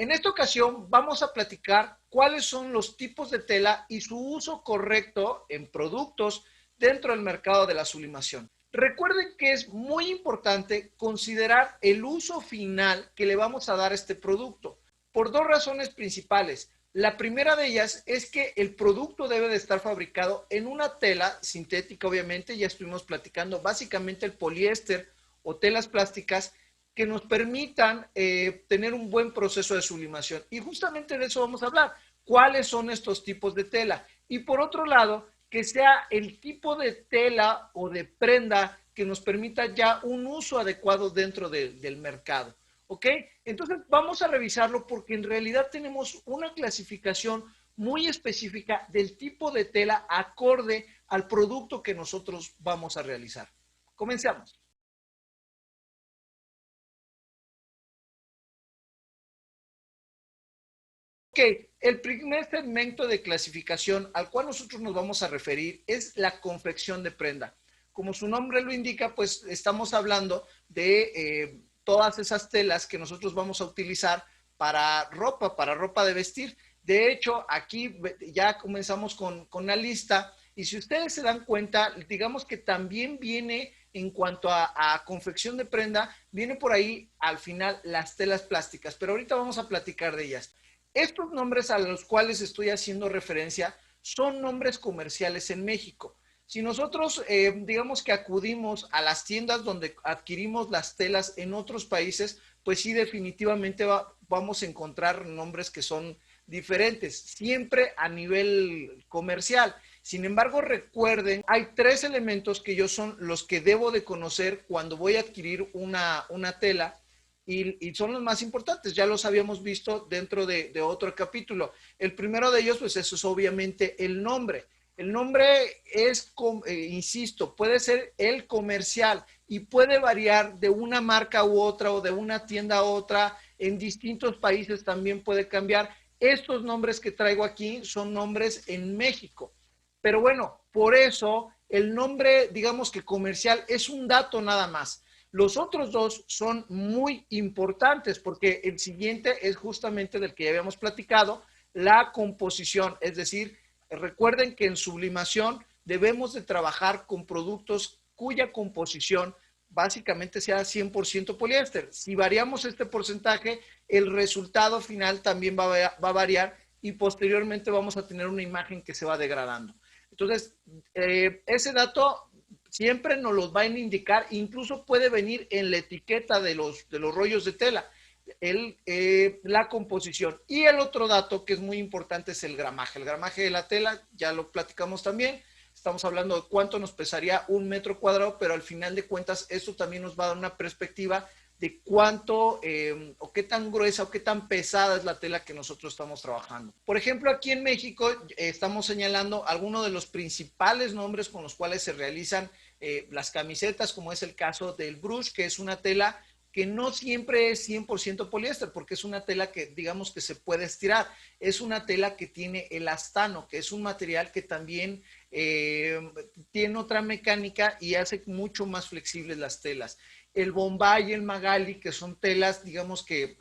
En esta ocasión vamos a platicar cuáles son los tipos de tela y su uso correcto en productos dentro del mercado de la sublimación. Recuerden que es muy importante considerar el uso final que le vamos a dar a este producto por dos razones principales. La primera de ellas es que el producto debe de estar fabricado en una tela sintética, obviamente, ya estuvimos platicando, básicamente el poliéster o telas plásticas que nos permitan tener un buen proceso de sublimación. Y justamente de eso vamos a hablar. ¿Cuáles son estos tipos de tela? Y por otro lado, que sea el tipo de tela o de prenda que nos permita ya un uso adecuado dentro del mercado. ¿Ok? Entonces vamos a revisarlo porque en realidad tenemos una clasificación muy específica del tipo de tela acorde al producto que nosotros vamos a realizar. Comencemos. Ok, el primer segmento de clasificación al cual nosotros nos vamos a referir es la confección de prenda. Como su nombre lo indica, pues estamos hablando de todas esas telas que nosotros vamos a utilizar para ropa de vestir. De hecho, aquí ya comenzamos con la lista y si ustedes se dan cuenta, digamos que también viene en cuanto a confección de prenda, viene por ahí al final las telas plásticas, pero ahorita vamos a platicar de ellas. Estos nombres a los cuales estoy haciendo referencia son nombres comerciales en México. Si nosotros, digamos que acudimos a las tiendas donde adquirimos las telas en otros países, pues sí, definitivamente vamos a encontrar nombres que son diferentes, siempre a nivel comercial. Sin embargo, recuerden, hay tres elementos que yo son los que debo de conocer cuando voy a adquirir una tela y son los más importantes, ya los habíamos visto dentro de otro capítulo. El primero de ellos, pues eso es obviamente el nombre. El nombre es, insisto, puede ser el comercial y puede variar de una marca u otra o de una tienda a otra. En distintos países también puede cambiar. Estos nombres que traigo aquí son nombres en México. Pero bueno, por eso el nombre, digamos que comercial, es un dato nada más. Los otros dos son muy importantes porque el siguiente es justamente del que ya habíamos platicado, la composición, es decir, recuerden que en sublimación debemos de trabajar con productos cuya composición básicamente sea 100% poliéster. Si variamos este porcentaje, el resultado final también va a variar y posteriormente vamos a tener una imagen que se va degradando. Entonces, ese dato siempre nos los van a indicar, incluso puede venir en la etiqueta de los rollos de tela, la composición. Y el otro dato que es muy importante es el gramaje. El gramaje de la tela, ya lo platicamos también, estamos hablando de cuánto nos pesaría un metro cuadrado, pero al final de cuentas esto también nos va a dar una perspectiva de cuánto o qué tan gruesa o qué tan pesada es la tela que nosotros estamos trabajando. Por ejemplo, aquí en México estamos señalando algunos de los principales nombres con los cuales se realizan las camisetas, como es el caso del brush, que es una tela que no siempre es 100% poliéster, porque es una tela que digamos que se puede estirar. Es una tela que tiene elastano, que es un material que también tiene otra mecánica y hace mucho más flexibles las telas. El Bombay y el Magali, que son telas, digamos que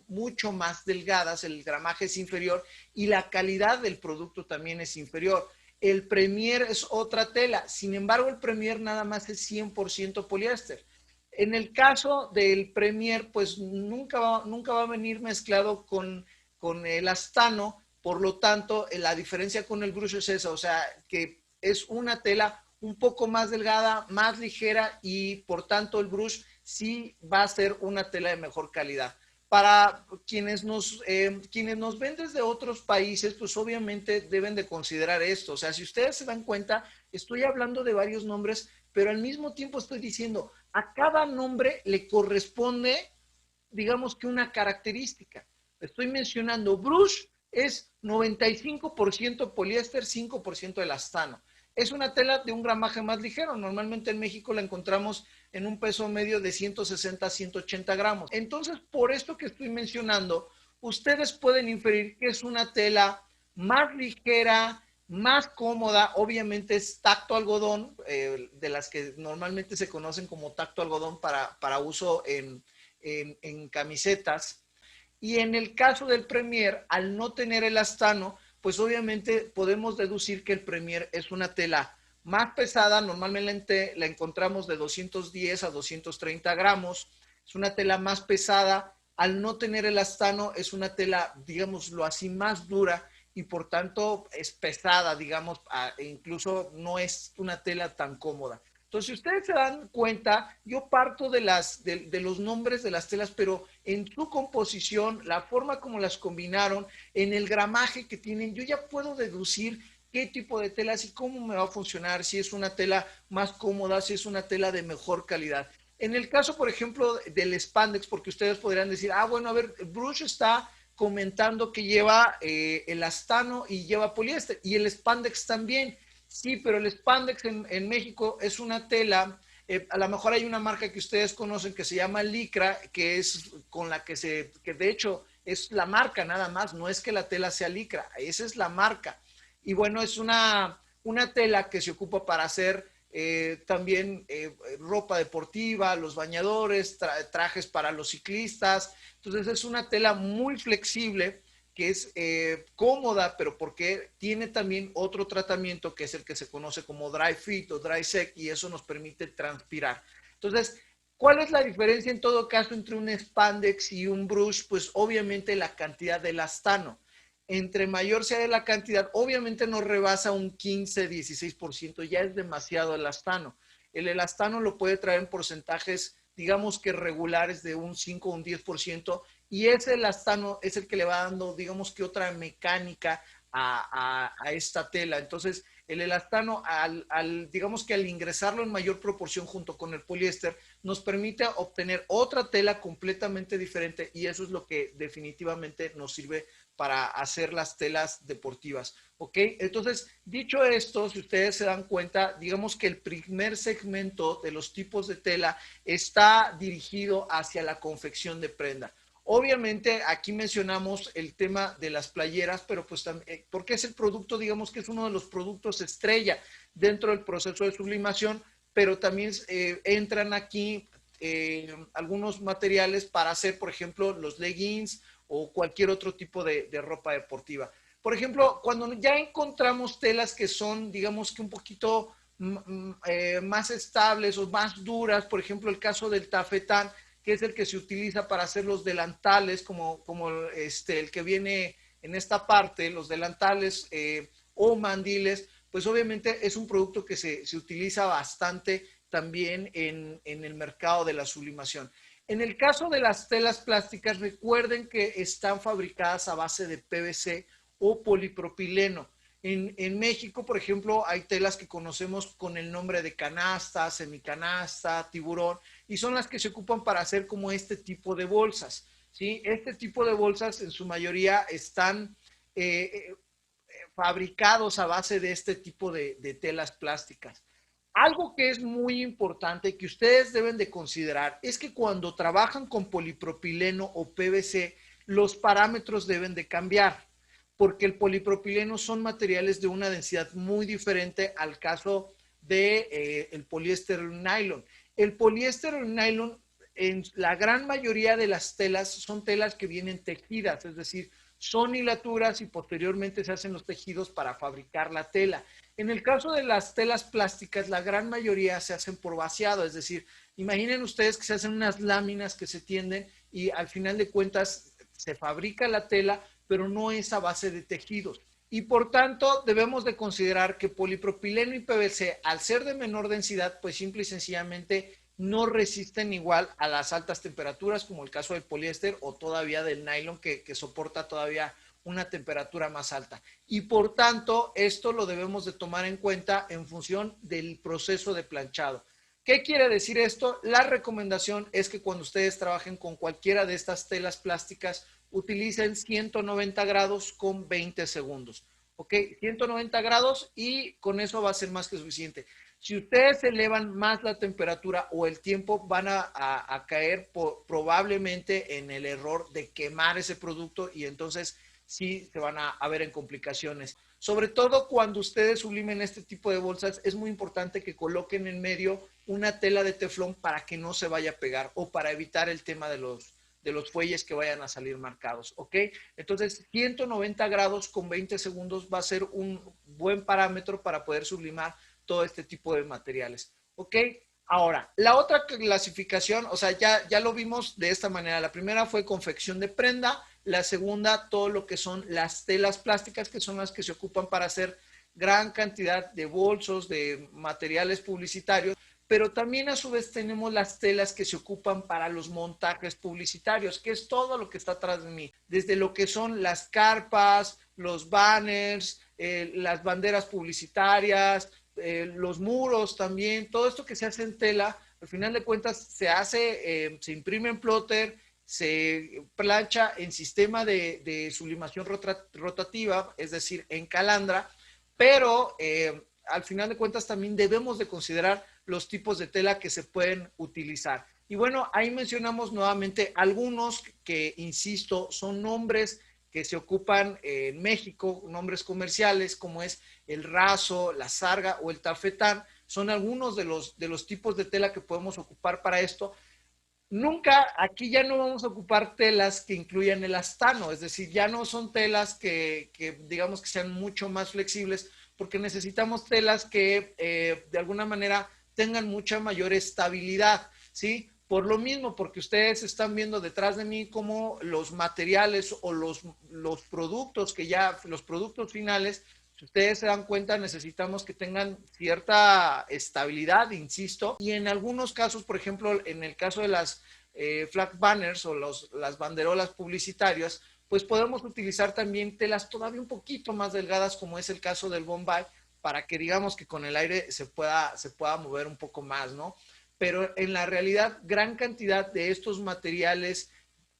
mucho más delgadas, el gramaje es inferior y la calidad del producto también es inferior. El Premier es otra tela, sin embargo el Premier nada más es 100% poliéster. En el caso del Premier, pues nunca va a venir mezclado con el astano, por lo tanto, la diferencia con el brush es esa, o sea, que es una tela un poco más delgada, más ligera y por tanto el brush sí va a ser una tela de mejor calidad. Para quienes nos ven desde otros países, pues obviamente deben de considerar esto. O sea, si ustedes se dan cuenta, estoy hablando de varios nombres, pero al mismo tiempo estoy diciendo, a cada nombre le corresponde, digamos que una característica. Estoy mencionando brush, es 95% poliéster, 5% elastano. Es una tela de un gramaje más ligero. Normalmente en México la encontramos en un peso medio de 160 a 180 gramos. Entonces, por esto que estoy mencionando, ustedes pueden inferir que es una tela más ligera, más cómoda, obviamente es tacto algodón, de las que normalmente se conocen como tacto algodón para uso en camisetas. Y en el caso del Premier, al no tener elastano, pues obviamente podemos deducir que el Premier es una tela más pesada, normalmente la encontramos de 210 a 230 gramos, es una tela más pesada, al no tener elastano es una tela, digámoslo así, más dura y por tanto es pesada, digamos, e incluso no es una tela tan cómoda. Entonces, si ustedes se dan cuenta, yo parto de los nombres de las telas, pero en su composición, la forma como las combinaron, en el gramaje que tienen, yo ya puedo deducir qué tipo de telas y cómo me va a funcionar, si es una tela más cómoda, si es una tela de mejor calidad. En el caso, por ejemplo, del spandex, porque ustedes podrían decir, bueno, a ver, Bruce está comentando que lleva elastano y lleva poliéster, y el spandex también. Sí, pero el spandex en México es una tela, a lo mejor hay una marca que ustedes conocen que se llama Licra, que es con la que de hecho es la marca nada más, no es que la tela sea Licra, esa es la marca. Y bueno, es una tela que se ocupa para hacer también ropa deportiva, los bañadores, trajes para los ciclistas. Entonces es una tela muy flexible que es cómoda, pero porque tiene también otro tratamiento que es el que se conoce como dry fit o dry sec y eso nos permite transpirar. Entonces, ¿cuál es la diferencia en todo caso entre un spandex y un brush? Pues obviamente la cantidad de elastano. Entre mayor sea la cantidad, obviamente no rebasa un 15-16%, ya es demasiado elastano. El elastano lo puede traer en porcentajes, digamos que regulares de un 5 o un 10%, y ese elastano es el que le va dando, digamos que otra mecánica a esta tela. Entonces, el elastano, digamos que al ingresarlo en mayor proporción junto con el poliéster, nos permite obtener otra tela completamente diferente y eso es lo que definitivamente nos sirve para hacer las telas deportivas. ¿Ok? Entonces, dicho esto, si ustedes se dan cuenta, digamos que el primer segmento de los tipos de tela está dirigido hacia la confección de prenda. Obviamente aquí mencionamos el tema de las playeras, pero pues también, porque es el producto, digamos que es uno de los productos estrella dentro del proceso de sublimación, pero también entran aquí algunos materiales para hacer, por ejemplo, los leggings o cualquier otro tipo de ropa deportiva. Por ejemplo, cuando ya encontramos telas que son, digamos que un poquito más estables o más duras, por ejemplo, el caso del tafetán, que es el que se utiliza para hacer los delantales, como el que viene en esta parte, los delantales o mandiles, pues obviamente es un producto que se utiliza bastante también en el mercado de la sublimación. En el caso de las telas plásticas, recuerden que están fabricadas a base de PVC o polipropileno. En México, por ejemplo, hay telas que conocemos con el nombre de canasta, semicanasta, tiburón, y son las que se ocupan para hacer como este tipo de bolsas. ¿Sí? Este tipo de bolsas en su mayoría están fabricados a base de este tipo de telas plásticas. Algo que es muy importante que ustedes deben de considerar es que cuando trabajan con polipropileno o PVC, los parámetros deben de cambiar, porque el polipropileno son materiales de una densidad muy diferente al caso de el poliéster o el nylon. El poliéster o el nylon, en la gran mayoría de las telas, son telas que vienen tejidas, es decir, son hilaturas y posteriormente se hacen los tejidos para fabricar la tela. En el caso de las telas plásticas, la gran mayoría se hacen por vaciado, es decir, imaginen ustedes que se hacen unas láminas que se tienden y al final de cuentas se fabrica la tela, pero no es a base de tejidos. Y por tanto, debemos de considerar que polipropileno y PVC, al ser de menor densidad, pues simple y sencillamente no resisten igual a las altas temperaturas, como el caso del poliéster o todavía del nylon, que soporta todavía una temperatura más alta. Y por tanto, esto lo debemos de tomar en cuenta en función del proceso de planchado. ¿Qué quiere decir esto? La recomendación es que cuando ustedes trabajen con cualquiera de estas telas plásticas, utilicen 190 grados con 20 segundos. ¿Ok? 190 grados y con eso va a ser más que suficiente. Si ustedes elevan más la temperatura o el tiempo, van a caer probablemente en el error de quemar ese producto y entonces sí se van a ver en complicaciones. Sobre todo cuando ustedes sublimen este tipo de bolsas, es muy importante que coloquen en medio una tela de teflón para que no se vaya a pegar o para evitar el tema de los fuelles que vayan a salir marcados, ¿ok? Entonces, 190 grados con 20 segundos va a ser un buen parámetro para poder sublimar todo este tipo de materiales, ¿ok? Ahora, la otra clasificación, o sea, ya lo vimos de esta manera. La primera fue confección de prenda, la segunda, todo lo que son las telas plásticas, que son las que se ocupan para hacer gran cantidad de bolsos, de materiales publicitarios, pero también a su vez tenemos las telas que se ocupan para los montajes publicitarios, que es todo lo que está atrás de mí, desde lo que son las carpas, los banners, las banderas publicitarias, los muros también, todo esto que se hace en tela, al final de cuentas se hace, se imprime en plotter, se plancha en sistema de sublimación rotativa, es decir, en calandra, pero al final de cuentas también debemos de considerar los tipos de tela que se pueden utilizar. Y bueno, ahí mencionamos nuevamente algunos que, insisto, son nombres que se ocupan en México, nombres comerciales como es el raso, la sarga o el tafetán, son algunos de los tipos de tela que podemos ocupar para esto. Nunca, aquí ya no vamos a ocupar telas que incluyan el astano, es decir, ya no son telas que digamos que sean mucho más flexibles, porque necesitamos telas que de alguna manera tengan mucha mayor estabilidad, ¿sí? Por lo mismo, porque ustedes están viendo detrás de mí como los materiales o los productos que ya, los productos finales, si ustedes se dan cuenta, necesitamos que tengan cierta estabilidad, insisto, y en algunos casos, por ejemplo, en el caso de las flag banners o las banderolas publicitarias, pues podemos utilizar también telas todavía un poquito más delgadas, como es el caso del Bombay, para que digamos que con el aire se pueda mover un poco más, ¿no? Pero en la realidad, gran cantidad de estos materiales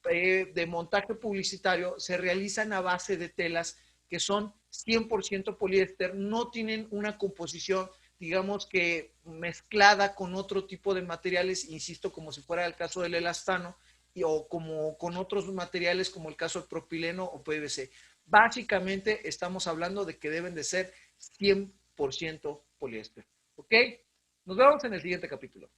de montaje publicitario se realizan a base de telas que son 100% poliéster, no tienen una composición, digamos que mezclada con otro tipo de materiales, insisto, como si fuera el caso del elastano, o como con otros materiales como el caso del propileno o PVC. Básicamente estamos hablando de que deben de ser 100% poliéster. ¿Ok? Nos vemos en el siguiente capítulo.